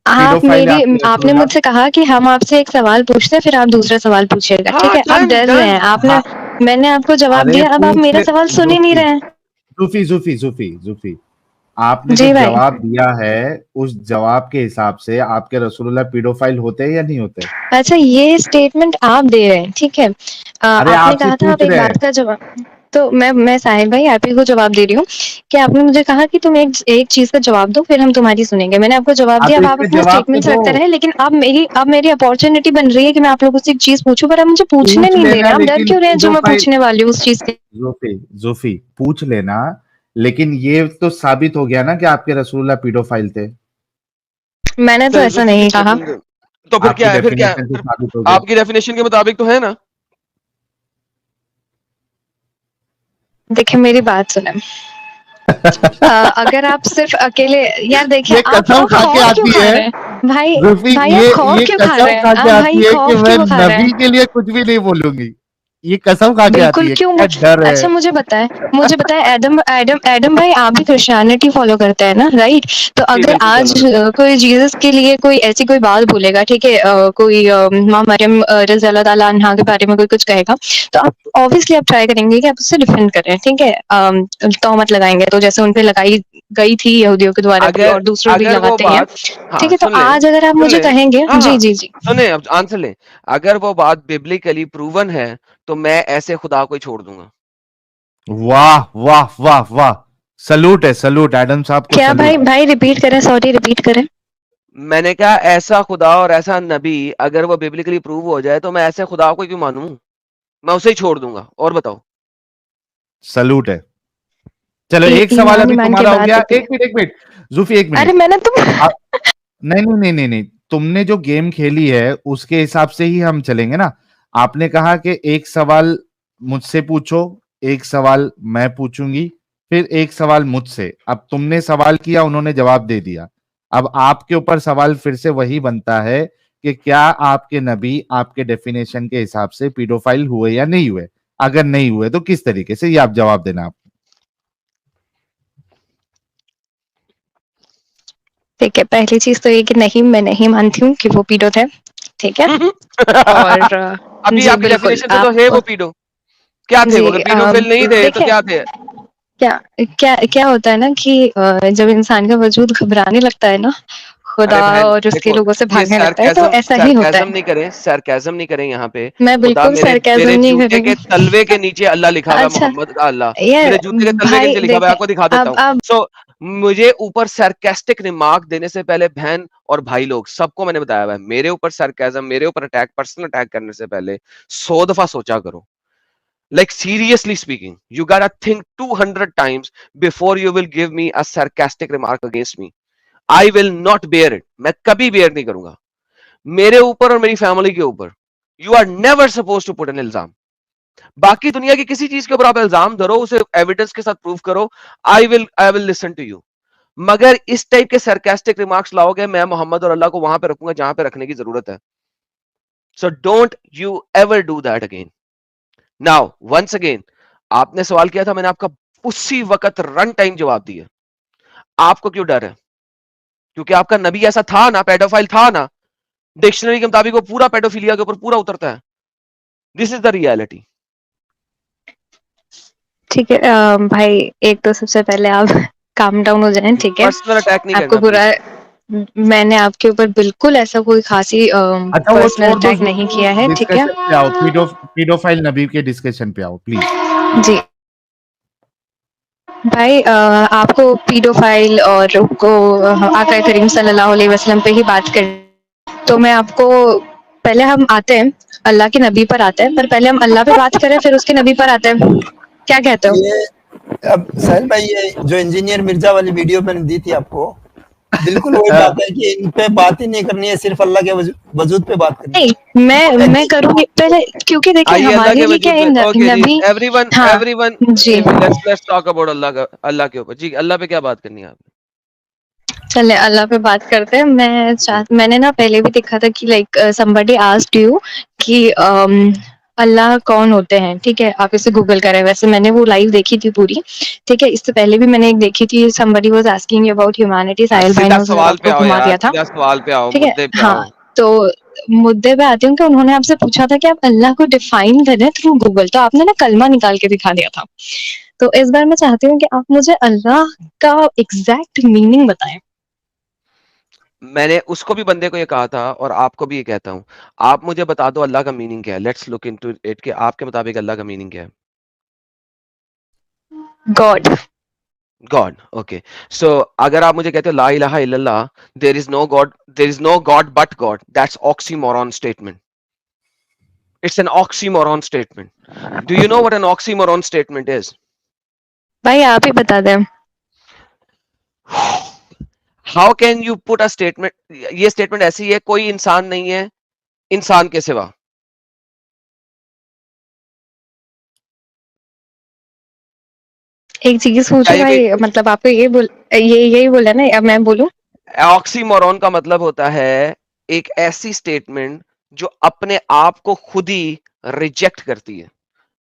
आप पीडोफाइल है मेरी आपके आपने रसूलुल्लाह। मुझसे कहा कि हम आपसे एक सवाल पूछते हैं फिर आप दूसरा सवाल पूछिएगा, ठीक हाँ, है। आप डन डर रहे डन। हैं, आपने हाँ, मैंने आपको जवाब अरे दिया, अब आप पूछ मेरा ले, सवाल सुन ही नहीं जूफी रहे हैं। जूफी जूफी जूफी जूफी, आपने जो जी भाई। जवाब दिया है उस जवाब के हिसाब से आपके रसूलुल्लाह पीडोफाइल होते हैं या नहीं होते? अच्छा ये स्टेटमेंट आप दे रहे हैं, ठीक है। अरे आपने आपसे कहा था आप पूछ एक रहे बात हैं। का जवाब, तो मैं साहिल भाई आप ही को जवाब दे रही हूँ कि आपने मुझे कहा कि तुम एक चीज का जवाब दो फिर हम तुम्हारी सुनेंगे, मैंने आपको जवाब हाँ, दिया, तो अब आप इसमें अपने जवाब तो स्टेटमेंट्स दो। रखते रहे, लेकिन अब मेरी अपॉर्चुनिटी बन रही है कि मैं आप लोगों से एक चीज पूछूं, पर आप मुझे पूछने पूछ नहीं दे रहे लेना, हैं, आप डर लेकिन क्यों रहे हैं जो मैं पीडोफाइल, पूछने वाली हूँ उस चीज के? जूफी जूफी पूछ लेना, लेकिन ये तो साबित हो गया ना कि आपके रसूलुल्लाह पीडोफाइल थे। मैंने तो चल ऐसा जुल्फी की नहीं कहा। स्टेटमेंट दे। तो फिर आपकी क्या है, फिर क्या है, डेफिनेशन से फिर साबित हो गया। आपकी डेफिनेशन के मुताबिक तो है ना? देखिए मेरी बात सुने, अगर आप सिर्फ अकेले, यार देखिए ये कसम आप खा के खौफ क्यों आती खा है, रहे हैं भाई? जुल्फी, भाई आप खौफ ये क्यों खा कसम रहे हैं? खा के आप भाई आती है कि खौफ मैं क्यों खा रहे नबी हैं? के लिए कुछ भी नहीं बोलूंगी। ये कसम खा के आती बिल्कुल है, क्यों क्या डर है। अच्छा मुझे बताए एडम एडम एडम भाई, आप भी क्रिश्चियनिटी फॉलो करते हैं ना, राइट? तो जी अगर बिल्कुल आज फॉलो करता कोई जीसस के लिए कोई ऐसी कोई बात बोलेगा, ठीक है, कोई माँ मरियम रज़ी अल्लाह ताला अन्हा के बारे में कोई कुछ कहेगा, तो आप ऑब्वियसली आप ट्राई करेंगे कि आप उससे डिफेंड करें, ठीक है। तोहमत लगाएंगे तो जैसे उनपे लगाई गई थी यहूदियों के द्वारा भी, अगर और दूसरों भी अगर वो लगाते हैं, बात, हाँ ठीक है। तो सुन ले, आज अगर आप सुन मुझे ले, कहेंगे, हाँ जी हाँ जी जी, सुने, अब आंसर ले। अगर वो बात बिब्लिकली प्रूवन है तो मैं ऐसे खुदा को ही छोड़ दूंगा। वाह वाह वाह वाह, सलूट है, सलूट, एडम साहब को क्या भाई सलूट। भाई रिपीट करें, सॉरी रिपीट करें। मैंने कहा ऐसा खुदा और ऐसा नबी अगर वो बिब्लिकली प्रूव हो जाए तो मैं ऐसे खुदा को ही क्यों मानूं, मैं उसे ही छोड़ दूंगा। और बताओ। सलूट है। चलो एक सवाल ईमान अभी ईमान की तुम्हारा हो बात गया। होती है। एक मिनट जूफी, एक अरे मिनट। मैंने तुम नहीं नहीं नहीं नहीं नहीं, तुमने जो गेम खेली है उसके हिसाब से ही हम चलेंगे ना। आपने कहा कि एक सवाल मुझसे पूछो, एक सवाल मैं पूछूंगी, फिर एक सवाल मुझसे। अब तुमने सवाल किया, उन्होंने जवाब दे दिया। अब आपके ऊपर सवाल फिर से वही बनता है कि क्या आपके नबी आपके डेफिनेशन के हिसाब से पीडोफाइल हुए या नहीं हुए। अगर नहीं हुए तो किस तरीके से, ये आप जवाब देना। आप ठीक है, पहली चीज तो ये कि नहीं, मैं नहीं मानती हूँ कि वो पीडो थे। ठीक है। और अभी जी आपकी बिल्कुल डेफिनेशन से तो है आप वो पीडो। क्या थे वो? जी अगर पीडोफिल नहीं थे तो देखिए, क्या थे? क्या क्या क्या होता है ना कि जब इंसान का वजूद घबराने लगता है ना, खुदा अरे बहन और उसके देखो, लोगों से ये भागने लगता है, तो सरकाज़म ऐसा ही होता सरकाज़म है। नहीं करें, सरकाज़म नहीं करें यहाँ पे। मैं खुदा बिल्कुल मेरे सरकाज़म मेरे नहीं जूते के करूंगी। तलवे के नीचे अल्लाह लिखा हुआ है, अच्छा, मोहम्मद का अल्लाह। ये मेरे जूते के तलवे के भाई नीचे लिखा हुआ है, देखें, आपको दिखा देता अब हूँ। सो मुझे ऊपर सरकास्टिक रिमार्क देने से पहले बहन और भाई लोग सबको मैंने बताया हुआ है, मेरे ऊपर सरकाज़म, मेरे ऊपर अटैक, पर्सनल अटैक करने से पहले 100 दफा सोचा करो। Like seriously speaking, you gotta think 200 times before you will give me a sarcastic remark against me. I will not bear it. मैं कभी bear नहीं करूंगा मेरे ऊपर और मेरी फैमिली के ऊपर। You are never suppose to put an इल्जाम। बाकी दुनिया की किसी चीज के ऊपर आप इल्जाम धरो, उसे एविडेंस के साथ प्रूव करो, I will listen to you. मगर इस टाइप के सरकास्टिक रिमार्क्स लाओगे, मैं मोहम्मद और अल्लाह को वहां पे रखूंगा जहां पे रखने की जरूरत है। So don't you ever do that again. Now once again, आपने सवाल किया था, मैंने आपका उसी वक्त रन टाइम जवाब दिया। आपको क्यों डर है? क्योंकि आपका नबी ऐसा था ना, पेडोफाइल था ना। डिक्शनरी के मुताबिक वो पूरा पेडोफिलिया के ऊपर पूरा उतरता है। This is the reality. ठीक है भाई, एक तो सबसे पहले आप काम डाउन हो जाएं, ठीक है। पर्सनल अटैक नहीं आपको करना बुरा, प्लीज। मैंने आपके ऊपर बिल्कुल ऐसा कोई खासी अच्छा वो पर्सनल छोड़ दो अटैक नहीं जूफी, किया है, ठीक है। डिस्कशन पे आओ। पीडोफाइल नबी के डिस्कशन पे आओ प्लीज। जी भाई, आपको पीडोफाइल और को आका करीम सल्लल्लाहु अलैहि वसल्लम पे ही बात कर, तो मैं आपको, पहले हम आते हैं अल्लाह के नबी पर आते हैं, पर पहले हम अल्लाह पे बात करें फिर उसके नबी पर आते हैं। क्या कहते हो? ये अब साहिल भाई, ये जो इंजीनियर मिर्जा वाली वीडियो मैंने दी थी आपको, बिल्कुल वही बात है कि इन पे बात ही नहीं करनी है, सिर्फ अल्लाह के वजूद पे बात करनी है। नहीं, मैं करूंगी पहले, क्योंकि देखिए आइए अल्लाह हमारे के लिए क्या वजूद है, पे। ओके जी, नबी। एवरीवन हाँ एवरीवन जी, लेट्स टॉक अबाउट अल्लाह के ऊपर। जी अल्लाह पे क्या बात करनी है आपने? चले अल्लाह पे बात करते हैं। मैंने ना पहले भी देखा था कि लाइक somebody asked you कि अल्लाह कौन होते हैं, ठीक है। आप इसे गूगल करें, वैसे मैंने वो लाइव देखी थी पूरी, ठीक है। इससे पहले भी मैंने एक देखी थी, somebody was asking you about humanity, साहिल भाई सीधा ने उस सवाल पे आपको आओ घुमा यार, दिया था, सीधा सवाल पे आओ, ठीक है। मुद्दे पे हाँ, आओ। तो मुद्दे पे आती हूँ कि उन्होंने आपसे पूछा था कि आप अल्लाह को डिफाइन करें थ्रू गूगल, तो आपने ना कलमा निकाल के दिखा दिया था। तो इस बार मैं चाहती हूँ कि आप मुझे अल्लाह का एग्जैक्ट मीनिंग बताएं। मैंने उसको भी, बंदे को ये कहा था और आपको भी ये कहता हूं, आप मुझे बता दो अल्लाह का मीनिंग क्या है। लेट्स लुक इनटू इट कि आपके मुताबिक अल्लाह का मीनिंग क्या है। गॉड। God, okay. सो अगर आप मुझे कहते हो ला इलाहा इल्लल्लाह, there is no God, there is no God but God, that's oxymoron statement. It's an oxymoron statement. Do you know what an oxymoron statement is? भाई आप ही बता दें। How can you put a statement, ये statement ऐसी है, कोई इंसान नहीं है इंसान के सिवा। एक चीज क्या पूछो ये भाई, कोई मतलब आपको यही बोला ना, अब मैं बोलूं? ऑक्सीमोरॉन का मतलब होता है एक ऐसी स्टेटमेंट जो अपने आप को खुद ही रिजेक्ट करती है,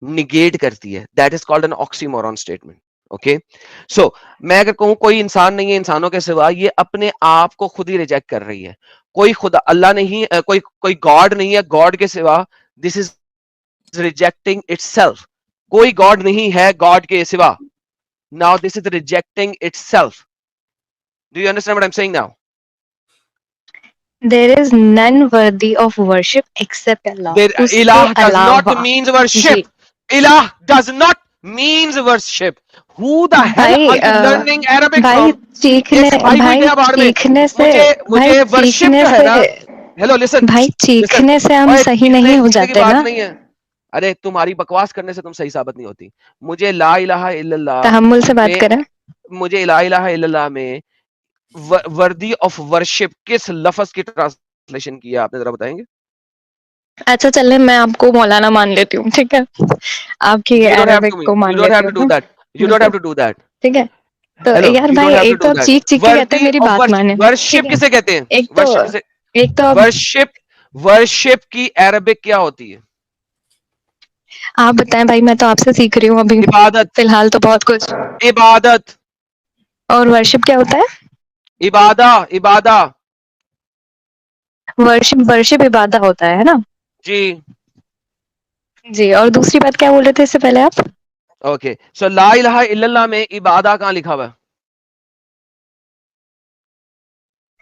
निगेट करती है। That is called an oxymoron statement. Okay, so मैं अगर कहूं कोई इंसान नहीं है इंसानों के सिवा, ये अपने आप को खुद ही रिजेक्ट कर रही है। कोई खुदा अल्लाह नहीं, कोई गॉड नहीं है गॉड के सिवा। This is rejecting itself. कोई गॉड नहीं है गॉड के सिवा। Now this is rejecting itself. Do you understand what I am saying now? There is none worthy of worship except Allah, There, उसके ilah does not अलावा। means जी worship. Ilah does not means worship. Who the hell भाई, are you learning Arabic भाई from? ये सिपाही हुई गया बाहर में। मुझे भाई मुझे वर्शिप चीखने जो है से ना, हेलो लिसन भाई लिसन, चीखने से हम ओए सही चीखने नहीं हो चीखने की जाते बात ना। नहीं है। अरे तुम्हारी बकवास करने से तुम सही साबित नहीं होती। मुझे ला इलाहा इल्लल्लाह तहम्मुल से बात में करें। मुझे ला इलाहा इल्लल्लाह में वर्दी ऑफ वर्शिप किस लफ्ज की ट्रांसलेशन की है, आपने जरा बताएंगे? अच्छा चले, मैं आपको मौलाना मान लेती हूँ, ठीक है, आपकी You don't have Arabic to को you मान don't लेती have to हूँ। do that. You don't बिल्कुल have to do that. ठीक है। तो हेलो, यार you भाई, don't have to एक तो do आप that. चीख चीख के कहते हैं वर्दी मेरी ऑफ बात माने, ठीक वर्शिप है। किसे कहते हैं? एक तो वर्शिप किसे? एक तो वर्शिप वर्शिप की अरबिक क्या होती है? आप बताएं भाई, मैं तो आपसे सीख रही हूँ अभी इबादत। फिलहाल तो बहुत कुछ। इबादत। और वर्शिप क्या होता है? इबादा इबादा वर्शिप वर्शिप इबादा होता है ना? जी। जी, और दूसरी बात क्या बोल रहे थे इससे पहले आप? ओके, सो ला इलाहा इल्लल्लाह में इबादा कहाँ लिखा हुआ है?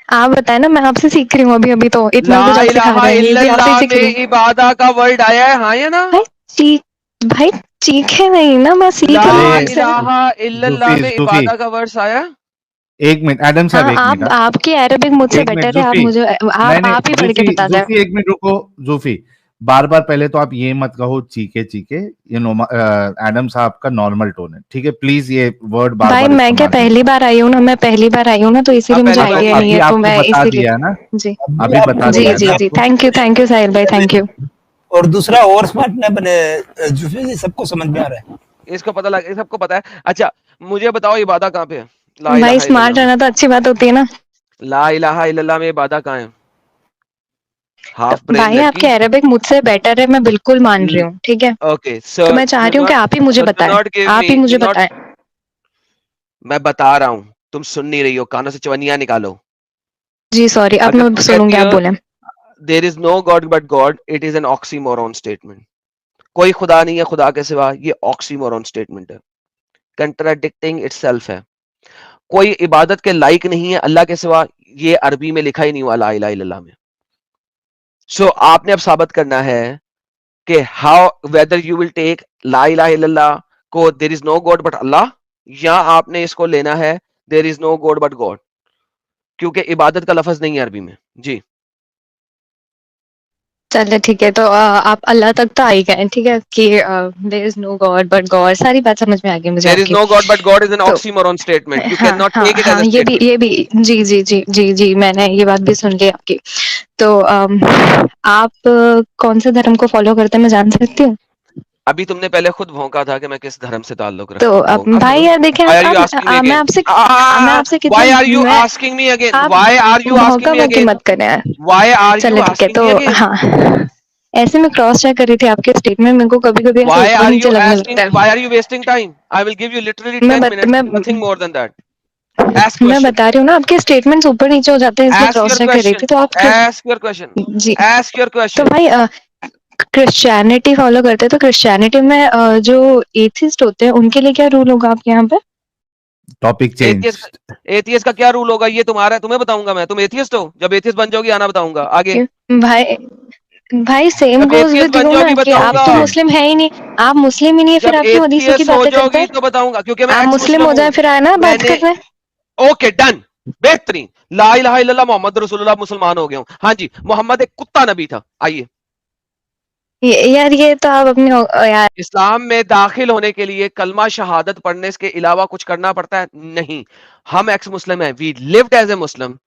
आप बताएं ना, मैं आपसे सीख रही हूँ अभी अभी, तो इतना ला कुछ आप सिखा इलाहा रहे हैं, ये भी आप ही इल्लल्लाह सीख रही में हूँ। इबादा का वर्ड आया है, हाँ या ना? भाई चीख भाई चीखे नहीं ना, मैं सीख ला रही हूँ अरे आपसे। इलाहा इल्लल्लाह जूफी में जूफी, इबादा का वर्ड आया? एक मिनट एडम साहब, हाँ, एक मिनट। आप आपकी अरेबिक मुझसे एक मिनट बेटर है, आप जूफी, मुझे नहीं नहीं आप ही पढ़ के जूफी बता दें। जूफी, एक मिनट रुको। जूफी, बार बार पहले तो आप ये मत कहो चीखे चीखे, ये एडम साहब का नॉर्मल टोन है, ठीक है? प्लीज ये वर्ड बार भाई बार मैं क्या इस्तेमाल नहीं पहली करो। बार आई हूँ ना, मैं पहली बार आई हूँ ना, तो इसीलिए आप मुझे पहली हाँ, तो बार आइडिया नहीं नहीं है। है, अभी तो आपको मैं बता इसीलिए। दिया है ना, जी अभी बता जी दिया है ना जी जी, आपको। थैंक यू साहिल भाई, थैंक यू। और दूसरा और स्मार्ट न बने जूफी जी, सबको समझ में आ रहा है। इसको पता लग, सबको पता है। अच्छा मुझे बताओ इबादा कहाँ पे है? ला भाई इलाहा स्मार्ट इल्लल्लाह में। रहना तो अच्छी बात होती है ना। ला इलाहा इल्लल्लाह में इबादा कहाँ है? तो हाफ ब्रेन भाई आपके लड़की। अरेबिक मुझसे बेटर है, मैं बिल्कुल मान रही हूँ, ठीक है। ओके सो तो मैं चाह डू रही हूँ कि नॉट आप ही मुझे डू बताएं, नॉट गिव आप मी ही डू मुझे नॉट बताएं। मैं बता रहा हूं, तुम सुन नहीं रही हो, कानों से चवनियां निकालो। जी सॉरी, अब अगर मैं तुम सुनूंगी, कहती आप हो बोले। There is no God but God, it is an oxymoron statement. कोई खुदा नहीं है खुदा के सिवा, ये ऑक्सीमोरॉन स्टेटमेंट है, कंट्राडिक्टिंग इटसेल्फ है। कोई इबादत के लायक नहीं है अल्लाह के सिवा, ये अरबी में लिखा ही नहीं हुआ ला इलाहा इल्लल्लाह में। सो आपने अब साबित करना है कि how whether you will take ला इलाहा इल्लल्लाह को there is no God but Allah, या आपने इसको लेना है there is no God but god, क्योंकि इबादत का लफज नहीं है अरबी में। जी चलिए ठीक है, तो आप अल्लाह तक तो आ ही गए, ठीक है, कि there is no God but God, सारी बात समझ में आ गई मुझे देयर इज आपकी। No God but God is an तो ऑक्सीमोरॉन स्टेटमेंट, यू कैन हाँ नॉट हाँ टेक इट एज हाँ, अ स्टेटमेंट। ये भी जी जी जी जी जी, मैंने ये बात भी सुन ली आपकी। तो आप कौन से धर्म को फॉलो करते हैं, मैं जान सकती हूँ? अभी तुमने पहले खुद भौंका था कि मैं किस धर्म से ताल्लुक तो रखता हूँ, अब भौंका भाई करो। यार देखें, व्हाई आर यू आप आस्किंग मी मैं अगेन? आपसे कितने व्हाई आर यू मैं आस्किंग मी अगेन? आप व्हाई आर यू आस्किंग भौंका मी भौंकी अगेन? मत करें यार। व्हाई आर यू चले ठीक है, आस्किंग तो मी अगेन? हाँ, ऐसे में क्रॉस चेक कर रही थी आपके स्टेटमेंट, मेरे को कभी कभी ऐसे Why ऊपर are नीचे you लगने asking? लगता है। Why are you wasting time? I will give you literally मैं 10 बत, minutes, मैं nothing more than that. Ask मैं question. बता रही हूँ ना, आपके स्टेटमेंट्स ऊपर नीचे हो जाते हैं, इसलिए Ask क्रॉस your चेक कर रही question. थी, तो आप Ask your question. जी। Ask your तो question. भाई क्रिश्चियनिटी फॉलो करते हैं, तो क्रिश्चियनिटी में जो एथिस्ट होते हैं उनके लिए क्या रूल होगा आपके यहाँ पे? Topic change. एथियस्ट का क्या रूल होगा ये तुम्हारा, तुम्हें बताऊंगा मैं। तुम एथियस्ट हो, जब एथियस्ट बन जाओगी आना बताऊंगा आगे। भाई भाई सेम जब गोज एथियस्ट विद बन यू ना, जाओगी कि आप बताऊंगा। तो मुस्लिम है ही नहीं, आप मुस्लिम ही नहीं है, फिर जब आप क्यों हदीसों की एथियस्ट हो बातें करते जाओगी हैं? तो बताऊंगा, क्योंकि मैं आप एक्स मुस्लिम मुस्लिम हो हूँ। जाए फिर आए ना बात मैंने करने। ओके डन, बेहतरीन। ला इलाहा इल्लल्लाह मोहम्मद रसूलुल्लाह, मुसलमान हो गया हूँ। हाँ जी, मोहम्मद एक कुत्ता नबी था। आइए, यार ये तो आप अपनी यार इस्लाम में दाखिल होने के लिए कलमा शहादत पढ़ने के अलावा कुछ करना पड़ता है? नहीं। हम एक्स मुस्लिम हैं, we lived as a Muslim,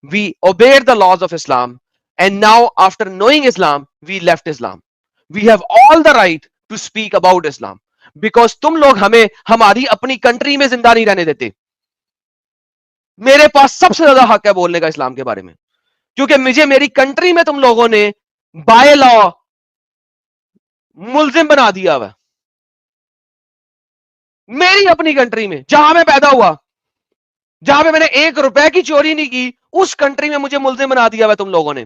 we obeyed the laws of Islam, and now after knowing Islam we left Islam. We have all the right to speak about Islam, because तुम लोग हमें हमारी अपनी country में जिंदा नहीं रहने देते। मेरे पास सबसे ज्यादा हक है बोलने का इस्लाम के बारे में, क्योंकि मुझे मेरी कंट्री में तुम लोगों ने बाय लॉ मुल्जिम बना दिया हुआ। मेरी अपनी कंट्री में जहां मैं पैदा हुआ, जहां पे मैंने 1 रुपए की चोरी नहीं की, उस कंट्री में मुझे मुल्जिम बना दिया हुआ तुम लोगों ने,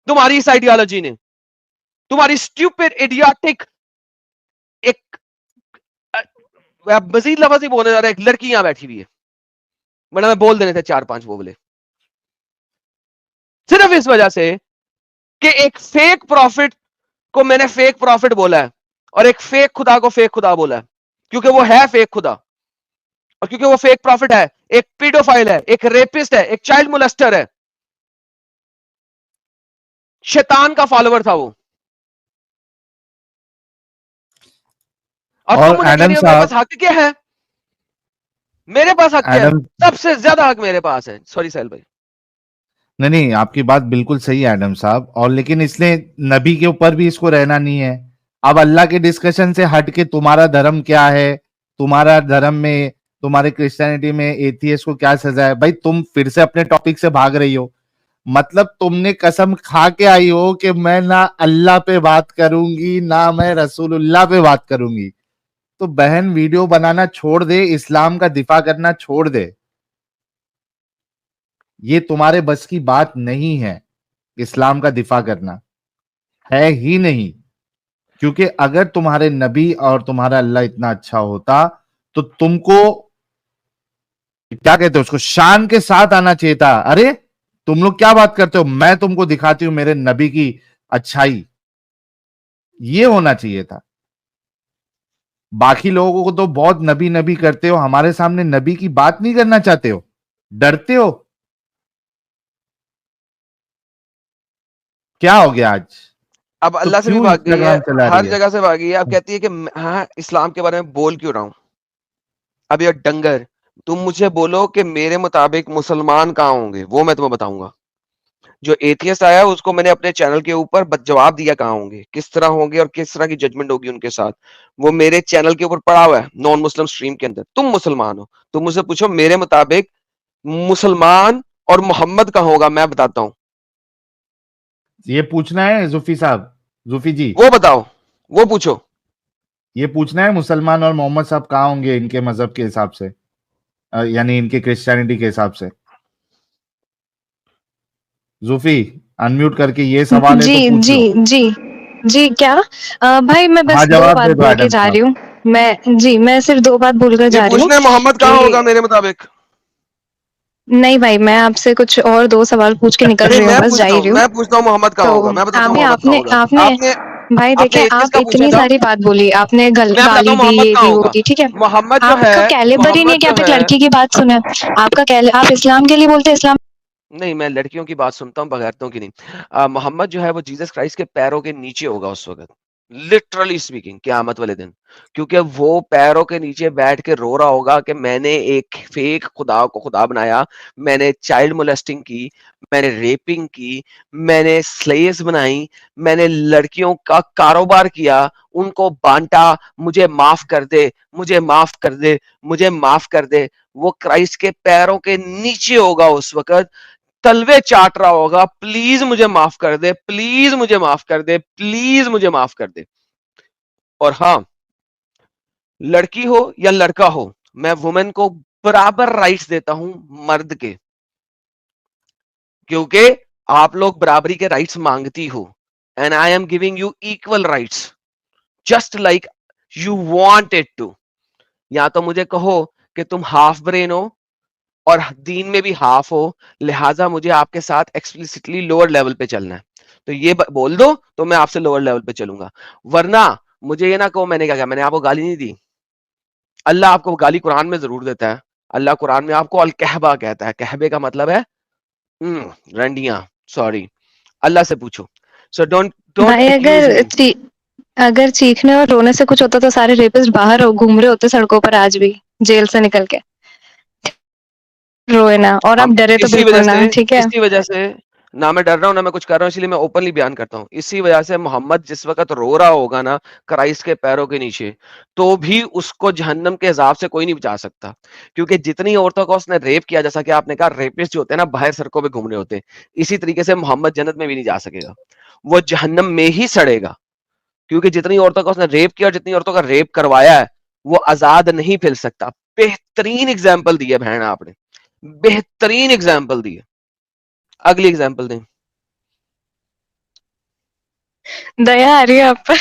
तुम्हारी इस आइडियोलॉजी ने, तुम्हारी स्टूपिड इडियोटिक एक मजीद लफ्ज ही बोलने जा रहा है, एक लड़की यहां बैठी हुई है, वरना मैं बोल देने थे 4-5 वो बोले, सिर्फ इस वजह से कि एक फेक प्रॉफिट को मैंने फेक प्रॉफिट बोला है, और एक फेक खुदा को फेक खुदा बोला है, क्योंकि वो है फेक खुदा, और क्योंकि वो फेक प्रॉफिट है, एक पीडोफाइल है, एक रेपिस्ट है, एक चाइल्ड मोलेस्टर है, शैतान का फॉलोवर था वो। और तुम और मुझे कह एडम रही हो मेरे पास साहब, हक क्या है? मेरे पास हक क्या है? एडम, सबसे ज्यादा हक मेरे पास है। सॉरी साहिल भाई। नहीं नहीं, आपकी बात बिल्कुल सही है एडम साहब, और लेकिन इसलिए नबी के ऊपर भी इसको रहना नहीं है। अब अल्लाह के डिस्कशन से हट के तुम्हारा धर्म क्या है, तुम्हारा धर्म में, तुम्हारे क्रिश्चियनिटी में एथियस्ट को क्या सजा है, भाई तुम फिर से अपने टॉपिक से भाग रही हो। मतलब तुमने कसम खा के आई हो कि मैं ना अल्लाह पे बात करूंगी ना मैं रसूलुल्लाह पे बात करूंगी। तो बहन वीडियो बनाना छोड़ दे, इस्लाम का दिफा करना छोड़ दे। ये तुम्हारे बस की बात नहीं है, इस्लाम का दिफा करना है ही नहीं। क्योंकि अगर तुम्हारे नबी और तुम्हारा अल्लाह इतना अच्छा होता तो तुमको क्या कहते हो उसको, शान के साथ आना चाहिए था। अरे तुम लोग क्या बात करते हो, मैं तुमको दिखाती हूं मेरे नबी की अच्छाई, ये होना चाहिए था। बाकी लोगों को तो बहुत नबी नबी करते हो, हमारे सामने नबी की बात नहीं करना चाहते हो, डरते हो। क्या हो गया आज? अब तो अल्लाह से भी क्यों भाग गई है, इंस्टाग्राम चला रही हर है? जगह से भागी है। अब कहती है कि हाँ इस्लाम के बारे में बोल क्यों रहा हूं। अब ये डंगर, तुम मुझे बोलो कि मेरे मुताबिक मुसलमान कहाँ होंगे, वो मैं तुम्हें बताऊंगा। जो एथियस्ट आया उसको मैंने अपने चैनल के ऊपर जवाब दिया कहाँ होंगे, किस तरह होंगे और किस तरह की जजमेंट होगी उनके साथ। वो मेरे चैनल के ऊपर पड़ा हुआ है नॉन मुस्लिम स्ट्रीम के अंदर। तुम मुसलमान हो, तुम मुझसे पूछो मेरे मुताबिक मुसलमान और मोहम्मद का होगा, मैं बताता हूं। ये पूछना है जूफी साहब, जूफी जी, वो बताओ, वो पूछो। ये पूछना है मुसलमान और मोहम्मद साहब कहाँ होंगे इनके मजहब के हिसाब से, यानी इनके क्रिश्चियनिटी के हिसाब से। जूफी, अनम्यूट करके ये सवाल है जी तो पूछ जी लो। जी जी क्या भाई मैं हाँ बस दो जवाब बात दे दो बोल के एडम जा साहब। रही हूँ। मैं सिर्फ दो बात बोलकर ये जा रही हूँ पूछना है मोहम्मद कहाँ होगा कि मेरे मुताबिक। नहीं भाई, मैं आपसे कुछ और दो सवाल पूछ के निकल नहीं रही हूँ, बस जा ही रही हूँ। मैं पूछता हूँ मोहम्मद कहाँ तो होगा, मैं बताता हूँ अभी मोहम्मद कहाँ आपने होगा। आपने आपने भाई आपने देखें, एथियस्ट आप का पूछा इतनी था, सारी बात बोली, आपने मैं बताता गाली हूँ दी, मोहम्मद ये कहाँ दी वो होगा। दी, ठीक है। मोहम्मद जो आपका है, कैलिबर ही नहीं है मोहम्मद कि जो आप एक है, लड़की की बात सुने। आप इस्लाम के लिए बोलते हैं, इस्लाम नहीं मैं लड़कियों की बात सुनता हूँ, बगैरतों की नहीं। मोहम्मद जो है वो जीसस क्राइस्ट के पैरों के नीचे होगा उस वक्त, लिटरली स्पीकिंग, क़यामत वाले दिन। क्योंकि वो पैरों के नीचे बैठ के रो रहा होगा कि मैंने एक फेक खुदा को खुदा बनाया, मैंने चाइल्ड मोलेस्टिंग की, मैंने रेपिंग की, मैंने स्लेव्स बनाई, मैंने लड़कियों का कारोबार किया, उनको बांटा, मुझे माफ कर दे, मुझे माफ कर दे, मुझे माफ कर दे। वो क्राइस्ट के पैरों के नीचे होगा उस वक्त, तलवे चाट रहा होगा, प्लीज मुझे माफ कर दे, प्लीज मुझे माफ कर दे, प्लीज मुझे माफ कर दे। और हाँ, लड़की हो या लड़का हो, मैं वुमेन को बराबर राइट्स देता हूं मर्द के, क्योंकि आप लोग बराबरी के राइट्स मांगती हो, and I am giving you equal rights just like you want it to. या तो मुझे कहो कि तुम हाफ ब्रेन हो और दीन में भी हाफ हो, लिहाजा मुझे आपके साथ एक्सप्लिसिटली लोअर लेवल पे चलना है, तो ये बोल दो तो मैं आपसे लोअर लेवल पे चलूंगा। वरना मुझे ये ना कहो मैंने क्या कहा, मैंने आपको गाली नहीं दी। अल्लाह आपको गाली कुरान में जरूर देता है। अल्लाह कुरान में आपको अल कहबा कहता है, कहबे का मतलब है रंडियां। सॉरी, अल्लाह से पूछो। सो डोंट डोंट भाई एक्यूज मी। अगर चीखने और रोने से कुछ होता तो सारे रेपिस्ट बाहर घूम रहे होते सड़कों पर आज भी, जेल से निकल के। रोए ना, और आप हम डरे तो बिल्कुल ना, ठीक है। इसी वजह से ना मैं डर रहा हूं ना मैं कुछ कर रहा हूं, इसलिए मैं ओपनली बयान करता हूं। इसी वजह से मोहम्मद जिस वक्त रो रहा होगा ना क्राइस्ट के पैरों के नीचे, तो भी उसको जहन्नम के अजाब से कोई नहीं बचा सकता। क्योंकि जितनी औरतों को उसने रेप किया, जैसा कि आपने कहा रेपिस्ट जो होते हैं ना बाहर सड़कों पे घूम रहे होते हैं, इसी तरीके से मोहम्मद जन्नत में भी नहीं जा सकेगा, वो जहन्नम में ही सड़ेगा। क्योंकि जितनी औरतों का उसने रेप किया और जितनी औरतों का रेप करवाया है, वो आजाद नहीं फिर सकता। बेहतरीन एग्जाम्पल दी है बहन आपने, बेहतरीन एग्जाम्पल दी है। अगली एग्जाम्पल दें। दया आ रही है आप पर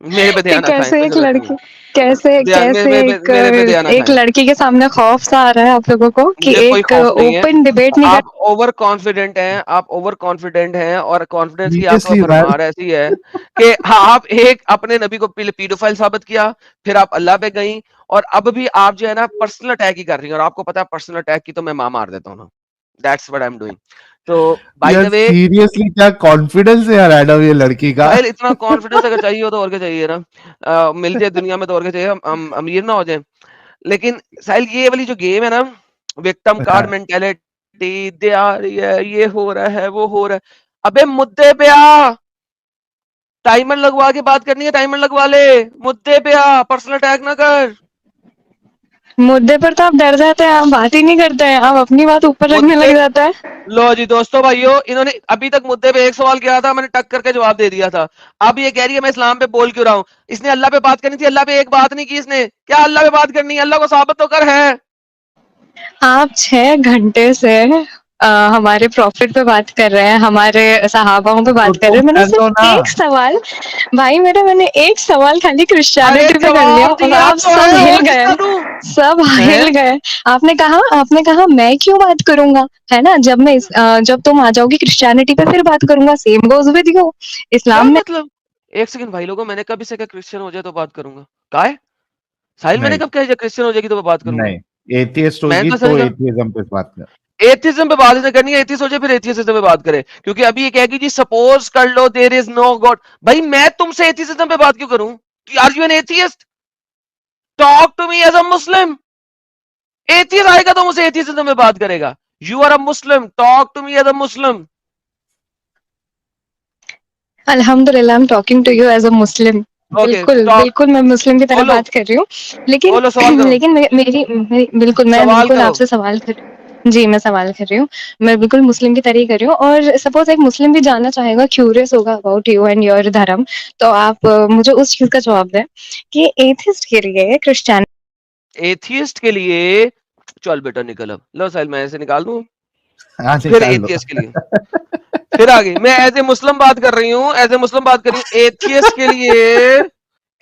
मेरे पे कि ध्यान ना खाएं, कैसे कोई एक जरूरत नहीं लड़की, है। कैसे कैसे मेरे पे ध्यान ना एक खाएं। लड़की के सामने खौफ सा आ रहा है आप लोगों को कि मुझे कोई एक खौफ नहीं है। ओपन डिबेट नहीं कर। आप ओवर कॉन्फिडेंट हैं, आप ओवर कॉन्फिडेंट हैं, और कॉन्फिडेंस की आपको सीरियसली मैन, भरमार ऐसी है कि हाँ, आप एक अपने नबी को पीडोफाइल साबित किया, फिर आप अल्लाह पे गई, और अब भी आप जो है ना पर्सनल अटैक ही कर रही हैं, और आपको पता है पर्सनल अटैक की तो मैं मार देता हूँ ना। That's what I am doing. तो बाय यार द वे सीरियसली क्या कॉन्फिडेंस है यार एडम ये लड़की का। भाई, इतना कॉन्फिडेंस अगर चाहिए हो तो और क्या चाहिए ना। मिल जाए दुनिया में तो और क्या चाहिए, हम अमीर ना हो जाए। लेकिन साहिल, ये वाली जो गेम है ना, विक्टिम कार्ड मेंटेलिटी, ये हो रहा है, वो हो रहा है, अबे मुद्दे पे आ। टाइमर लगवा के बात करनी है, टाइमर लगवा ले, मुद्दे पे आ, पर्सनल अटैक ना कर। मुद्दे पर तो आप डर जाते हैं, आप बात ही नहीं करते हैं, आप अपनी बात ऊपर रखने मुद्दे लग जाता है। लो जी दोस्तों भाइयों, इन्होंने अभी तक मुद्दे पे एक सवाल किया था, मैंने टक करके जवाब दे दिया था। अब ये कह रही है मैं इस्लाम पे बोल क्यों रहा हूं। इसने अल्लाह पे बात करनी थी, अल्लाह पे एक बात नहीं की इसने। क्या अल्लाह पे बात करनी है? अल्लाह को साबित तो कर है। आप 6 घंटे से हमारे प्रॉफिट पे बात कर रहे हैं, हमारे सहाबाओं पे तो बात कर रहे तुम हैं। मैंने कर दो सिर्फ ना। एक सवाल, भाई मैंने एक सवाल खाली अरे क्रिश्चियनिटी पे कर लिया जवाब और दिया आप तो सब है, हिल और गए, कितना दूं? सब हिल हैं? गए। आपने कहा मैं क्यों बात करूंगा, है ना? जब तुम आ जाओगी क्रिश्चियनिटी पे फिर बात करूंगा। सेम गोज विद यू, क्या इस्लाम में। मतलब? एक सेकंड भाई लोगों, मैंने कभी से क्या क्रिश्चियन हो जाए तो बात करूंगा? का है साहिल, मैंने नहीं कब कहा क्रिश्चियन हो जाएगी तो मैं बात करूंगा? नहीं, एथियस्ट मैंने होगी तो ऐसा तो नहीं कहा। एथियज्म पे बात कर। एथिज्म पे बात नहीं करनी है, एथिस्ट हो जाए फिर एथियसिज्म पे बात करें, क्योंकि अभी ये कहेगी जी सपोज कर लो देयर इज नो गॉड। भाई मैं तुमसे एथियसिज्म पे बात क्यों करूं? Are you an atheist? Talk to me as a Muslim. Atheist आएगा तो मुझसे एथियसिज्म पे बात करेगा। You are a Muslim, talk to me as a Muslim. अल्हम्दुलिल्लाह, I am talking to you as a Muslim. Okay बिल्कुल talk. बिल्कुल मैं मुस्लिम की तरह बोलो, बात कर रही हूँ। लेकिन बोलो, सवाल करो, लेकिन बिल्कुल मैं सवाल बिल्कुल करो। आपसे सवाल कर जी, मैं सवाल कर रही हूँ। मैं बिल्कुल मुस्लिम की तरह ही कर रही हूँ, और सपोज एक मुस्लिम भी जानना चाहेगा, क्यूरियस होगा अबाउट यू एंड योर धर्म, तो आप मुझे उस चीज का जवाब दें कि एथिस्ट के लिए क्रिश्चियन एथियस्ट के लिए चल बेटा निकल, अब लो साहिल मैं ऐसे निकाल दूं। हाँ फिर निकाल लो। एथियस्ट के लिए, फिर आगे मैं एज ए मुस्लिम बात कर रही हूँ, एज ए मुस्लिम बात कर रही हूँ। एथियस्ट के लिए,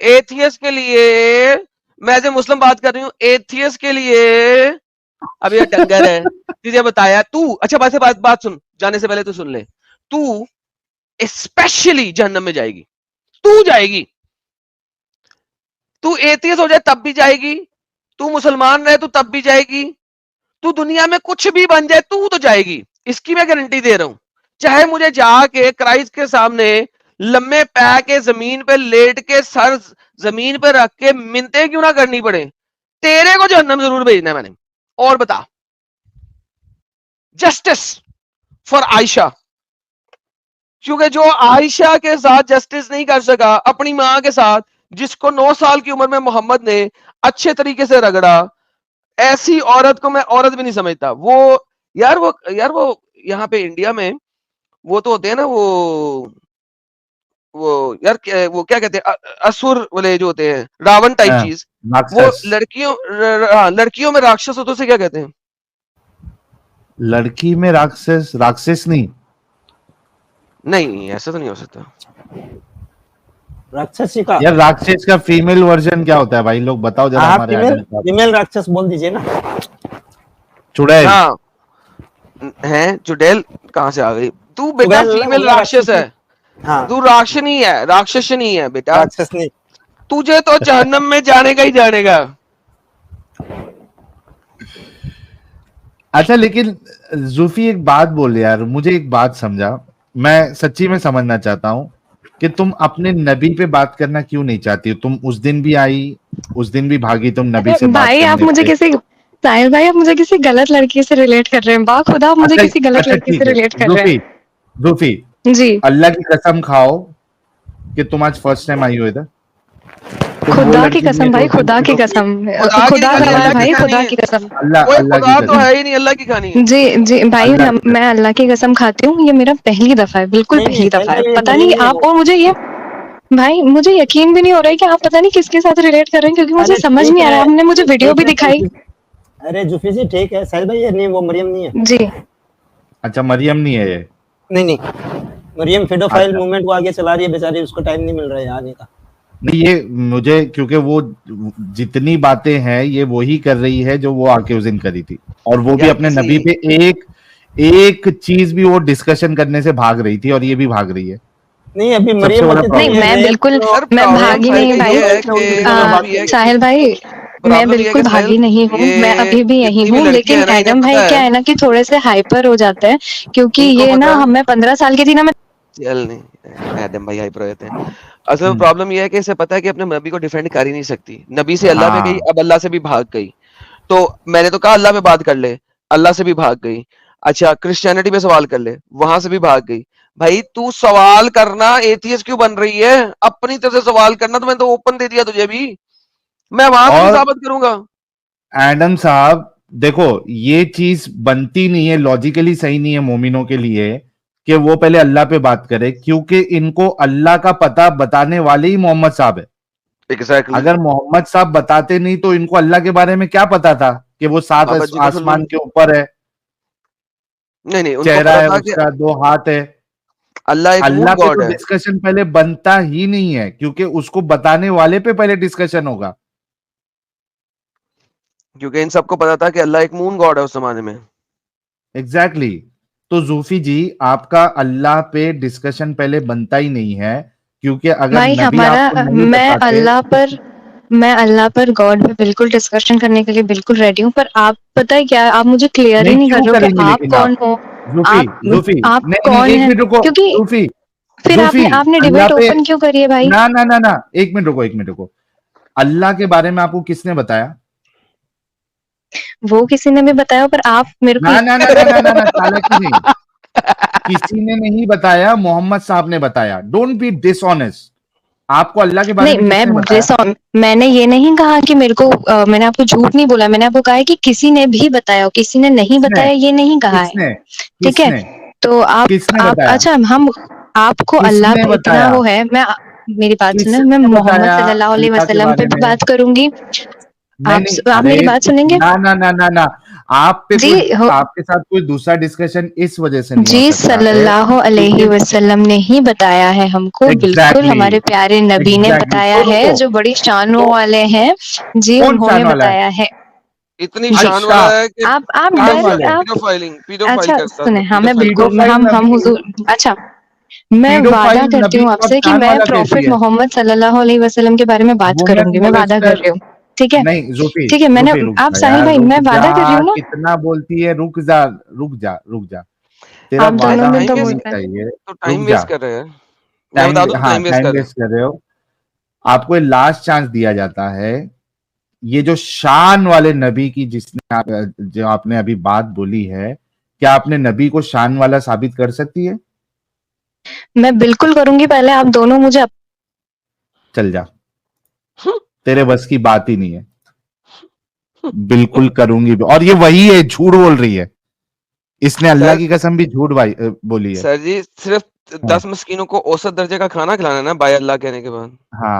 एथियस्ट के लिए मैं एज ए मुस्लिम बात कर रही हूँ। एथियस्ट के लिए अब ये डंगर है, तुझे बताया तू। अच्छा बात सुन, जाने से पहले तू सुन ले। तू स्पेशली जहन्नम में जाएगी, तू जाएगी। तू एथियस्ट हो जाए तब भी जाएगी, तू मुसलमान रहे तो तब भी जाएगी, तू दुनिया में कुछ भी बन जाए तू तो जाएगी। इसकी मैं गारंटी दे रहा हूं। चाहे मुझे जाके क्राइस्ट के सामने लम्बे पै के जमीन पे लेट के सर जमीन पे रख के मिन्नतें क्यों ना करनी पड़े, तेरे को जहन्नम जरूर भेजना है मैंने। और बता, जस्टिस फॉर आयशा, क्योंकि जो आयशा के साथ जस्टिस नहीं कर सका अपनी मां के साथ, जिसको 9 साल की उम्र में मोहम्मद ने अच्छे तरीके से रगड़ा, ऐसी औरत को मैं औरत भी नहीं समझता। वो यहाँ पे इंडिया में वो तो होते हैं ना, वो यार वो क्या कहते हैं, असुर वाले जो होते हैं, रावण टाइप हाँ, चीज। वो राक्षस। लड़कियों में राक्षस होते उसे क्या कहते हैं? लड़की में राक्षस, राक्षस नहीं। नहीं ऐसा तो नहीं हो सकता। राक्षसी का। यार राक्षस का फीमेल वर्जन क्या होता है भाई, लोग बताओ जरा हाँ, हमारे फीमेल आइडल साहब। फीमेल राक्षस बोल दीजिए ना। चुड़ैल। हाँ है, चुड़ैल कहाँ से आ गई? तू बेटा चुड़ैल फीमेल ना, राक्षस है, हाँ, तू राक्षनी है, राक्षसनी है बेटा। राक्षस नहीं। तुझे तो जहन्नम में जाने का ही जानेगा। अच्छा लेकिन जूफी एक बात बोल यार, मुझे एक बात समझा, मैं सच्ची में समझना चाहता हूँ कि तुम अपने नबी पे बात करना क्यों नहीं चाहती हो? तुम उस दिन भी आई, उस दिन भी भागी तुम नबी से बात भाई आप करने मुझे पे। किसी साहिल भाई, आप मुझे किसी गलत लड़की से रिलेट कर रहे हैं। बाखुदा आप मुझे अच्छा किसी गलत अच्छा लड़की से ठीक है, रिलेट कर रहे जूफी, जूफी हैं जी। अल्लाह की कसम खाओ कि तुम आज फर्स्ट टाइम आई हो इधर। तुम वो खुदा की लड़की नहीं है कसम जो भाई, उस दिन खुदा की पीडो- कसम, खुदा की खुदा खानी, गवाह है अल्लाह की भाई, खानी खुदा है। की कसम। अल्लाह कोई अल्लाह की खुदा तो कसम, है ही नहीं, अल्लाह की खानी है। जी जी भाई, अल्लाह की मैं कसम। अल्लाह की कसम खाती हूँ, ये मेरा पहली दफा है, बिल्कुल नहीं पहली साहिल दफा है। भाई, ये पता दलील नहीं नहीं है आप, वो। और मुझे ये भाई मुझे यकीन भी नहीं हो रहा है कि आप पता नहीं किसके साथ रिलेट कर रहे हैं, क्योंकि मुझे अरे समझ ठीक नहीं आ रहा है, है। आपने मुझे वीडियो ठीक भी है दिखाई अरे जुफी जी ठीक है साहिल भाई, ये नहीं, वो मरियम नहीं है। जी। अच्छा मरियम नहीं है ये? नहीं नहीं, मरियम फेडोफाइल अच्छा मूवमेंट को आगे चला रही है बेचारी, उसको टाइम नहीं मिल रहा है आने का। नहीं, ये मुझे क्योंकि वो जितनी बातें हैं ये वही कर रही है जो वो आके उस दिन करी थी, और वो भी यार अपने किसी नबी पे एक एक चीज भी वो डिस्कशन करने से भाग रही थी, और ये भी भाग रही है। नहीं, अभी सबसे मरियम बड़ा होती तो नहीं, प्रॉब्लम ये मैं रेप बिल्कुल यार मैं प्रॉब्लम भागी साहिल नहीं भाई भाई। ये है उनकी कि दोनों प्रॉब्लम बात ये है करी। कि साहिल भाई, मैं प्रॉब्लम ये है बिल्कुल कि भागी साहिल नहीं हूँ, ये मैं अभी भी यही जितनी भी हूँ, लड़कियां लेकिन है ना इन्हें एडम भाई पता क्या है, है ना कि थोड़े से हाइपर हो जाते हैं, क्योंकि इनको ये पता ना है, मैं 15 साल की थी ना, मैं चल नहीं एडम भाई हाइपर रहते हैं। असल में हम्म, प्रॉब्लम ये है कि इसे पता है कि अपने नबी को डिफेंड कर ही नहीं सकती, नबी से अल्लाह पे गई, हाँ अब अल्लाह से भी भाग गई। तो मैंने तो कहा अल्लाह पे बात कर ले, अल्लाह से भी भाग गई। अच्छा क्रिश्चियनिटी पे सवाल कर ले, वहां से भी भाग गई। भाई तू सवाल करना एथियस्ट क्यों बन रही है? अपनी तरफ से सवाल करना, तो मैंने तो ओपन दे दिया तुझे भी, मैं वहां से भी और साबित करूंगा। एडम साहब देखो, ये चीज बनती नहीं है, लॉजिकली सही नहीं है मोमिनों के लिए कि वो पहले अल्लाह पे बात करे, क्योंकि इनको अल्लाह का पता बताने वाले ही मोहम्मद साहब है। एग्जैक्टली अगर मोहम्मद साहब बताते नहीं तो इनको अल्लाह के बारे में क्या पता था कि वो सात बाबा जी को सुन लो। आसमान के ऊपर है, नहीं नहीं उनको चेहरा पता है था कि उसका, दो हाथ है। अल्लाह एक अल्लाह मून पे गॉड तो है, डिस्कशन पहले बनता ही नहीं है, क्योंकि उसको बताने वाले पे पहले डिस्कशन होगा। क्योंकि इन सबको पता था कि अल्लाह एक मून गॉड है उस जमाने में। एग्जैक्टली तो जूफी जी, आपका अल्लाह पे डिस्कशन पहले बनता ही नहीं है, क्योंकि अगर भाई नबी हमारा आपको नहीं मैं बताते। अल्लाह पर गॉड पे बिल्कुल डिस्कशन करने के लिए बिल्कुल रेडी हूँ, पर आप पता है क्या, आप मुझे क्लियर ही नहीं नहीं कर क्यों रहे हो कि करेंगे आप लेकिन कौन आप, हो। जूफी जूफी, आप नहीं नहीं कौन एक है, मिनट रुको, क्योंकि जूफी फिर जूफी, आपने अल्लाह डिबेट पे, ओपन क्यों करी है भाई? ना ना ना ना, एक मिनट रुको, एक मिनट रुको। अल्लाह के बारे में आपको किसने बताया? वो किसी ने भी बताया, पर आप मेरे को ना ना ना ना ना ना, ना चालाकी नहीं, किसी ने नहीं बताया, मोहम्मद साहब ने बताया। Don't be dishonest. आपको अल्लाह के बारे नहीं, में किसने बताया? मैंने ये नहीं कहा कि मेरे को मैंने आपको झूठ नहीं बोला, मैंने आपको कहा है कि किसी ने भी बताया, किसी ने नहीं किसने बताया ये नहीं कहा है। किसने ठीक है, किसने तो किसने आप बताया? अच्छा, हम आपको अल्लाह किसने पे इतना बताया? वो है, मेरी बात सुने, मैं किसने मोहम्मद बताया सल्लल्लाहु अलैहि अल्लाह के वसल्लम पे बारे भी में? बात करूंगी। नहीं नहीं, आप अरे मेरी बात सुनेंगे? ना ना ना ना ना, आप पे जी कोई, हो, आपके साथ कोई दूसरा डिस्कशन इस वजह से नहीं जी हो सकता है सल्लल्लाहु अलैहि क्योंकि, वसल्लम ने ही बताया है हमको, बिल्कुल एग्जैक्टली हमारे प्यारे नबी ने एग्जैक्टली, बताया तो है, रुको, जो बड़ी शानों तो वाले हैं। जी कौन उन्होंने शान वाला है? बताया है। इतनी जी, शान अच्छा, वाला है कि आप शान डर वाले, आप पीडोफाइल अच्छा करता था, सुने, हाँ मैं पीडोफाइल बिल्कुल, करता पीडोफाइल हम नबी, हुजूर, अच्छा मैं वादा पीडोफाइल करती नबी हूँ को अब आपसे कि शान मैं वाला कहती प्रॉफेट है, मोहम्मद सल्लल्लाहु अलैहि वसल्लम के बारे में बात वुमेन करूंगी, मैं वादा कर मोलेस्टर। रही हूँ। ठीक है, नहीं जूफी, ठीक है, मैंने, जूफी रुक आप जा साहिल यार, भाई, रुक मैं जा, वादा कर रही हूँ ना। कितना बोलती है, रुक जा रुक जा रुक जा, तेरा आप भाई दोनों वादा मिलकर हमको टाइम नहीं वेस्ट, बोलते हैं। चाहिए। तो रुक टाइम जा, वेस्ट कर रहे हैं। मैं टाइम, बता दूं तो हाँ टाइम वेस्ट टाइम कर रहे हैं। वेस्ट कर रहे हो। आपको ये लास्ट चांस दिया जाता है। ये जो शान वाले नबी की जिसने जो आपने अभी बात बोली है, क्या आपने नबी को शान वाला साबित कर सकती है? मैं बिल्कुल करूंगी, पहले आप दोनों मुझे चल जा, तेरे बस की बात ही नहीं है। बिल्कुल करूंगी भी, और ये वही है, झूठ बोल रही है, इसने अल्लाह सर की कसम भी झूठ बोली है। सर जी सिर्फ हाँ 10 मस्कीनों को औसत दर्जे का खाना खिलाना है ना बाय अल्लाह कहने के बाद। हाँ